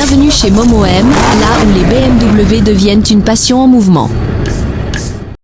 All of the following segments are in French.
Bienvenue chez MomoM, là où les BMW deviennent une passion en mouvement.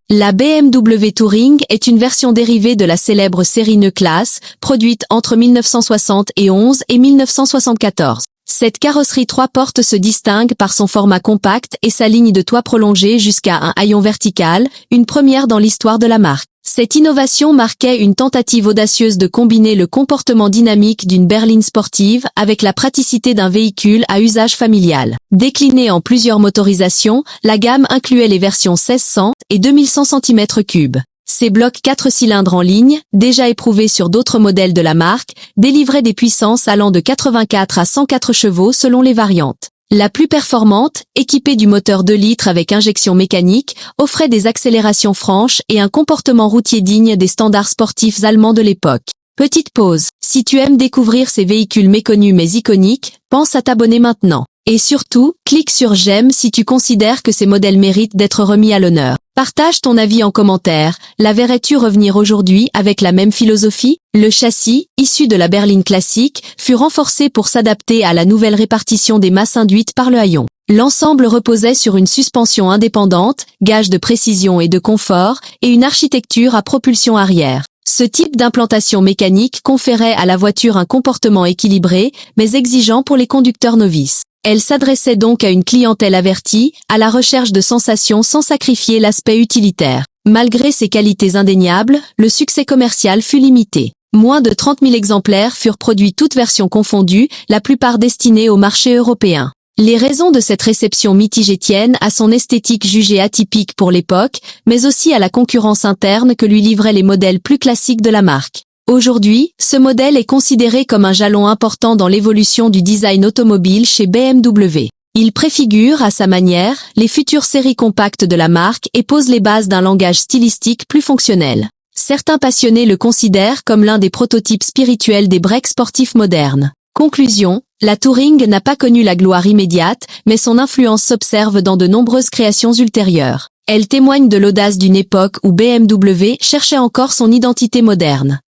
La BMW Touring est une version dérivée de la célèbre série E-Class, produite entre 1971 et 1974. Cette carrosserie 3 portes se distingue par son format compact et sa ligne de toit prolongée jusqu'à un haillon vertical, une première dans l'histoire de la marque. Cette innovation marquait une tentative audacieuse de combiner le comportement dynamique d'une berline sportive avec la praticité d'un véhicule à usage familial. Déclinée en plusieurs motorisations, la gamme incluait les versions 1600 et 2100 cm3. Ces blocs 4 cylindres en ligne, déjà éprouvés sur d'autres modèles de la marque, délivraient des puissances allant de 84 à 104 chevaux selon les variantes. La plus performante, équipée du moteur 2 litres avec injection mécanique, offrait des accélérations franches et un comportement routier digne des standards sportifs allemands de l'époque. Petite pause. Si tu aimes découvrir ces véhicules méconnus mais iconiques, pense à t'abonner maintenant. Et surtout, clique sur j'aime si tu considères que ces modèles méritent d'être remis à l'honneur. Partage ton avis en commentaire. La verrais-tu revenir aujourd'hui avec la même philosophie? Le châssis, issu de la berline classique, fut renforcé pour s'adapter à la nouvelle répartition des masses induites par le haillon. L'ensemble reposait sur une suspension indépendante, gage de précision et de confort, et une architecture à propulsion arrière. Ce type d'implantation mécanique conférait à la voiture un comportement équilibré, mais exigeant pour les conducteurs novices. Elle s'adressait donc à une clientèle avertie, à la recherche de sensations sans sacrifier l'aspect utilitaire. Malgré ses qualités indéniables, le succès commercial fut limité. Moins de 30 000 exemplaires furent produits toutes versions confondues, la plupart destinés au marché européen. Les raisons de cette réception mitigée tiennent à son esthétique jugée atypique pour l'époque, mais aussi à la concurrence interne que lui livraient les modèles plus classiques de la marque. Aujourd'hui, ce modèle est considéré comme un jalon important dans l'évolution du design automobile chez BMW. Il préfigure, à sa manière, les futures séries compactes de la marque et pose les bases d'un langage stylistique plus fonctionnel. Certains passionnés le considèrent comme l'un des prototypes spirituels des breaks sportifs modernes. Conclusion, la Touring n'a pas connu la gloire immédiate, mais son influence s'observe dans de nombreuses créations ultérieures. Elle témoigne de l'audace d'une époque où BMW cherchait encore son identité moderne.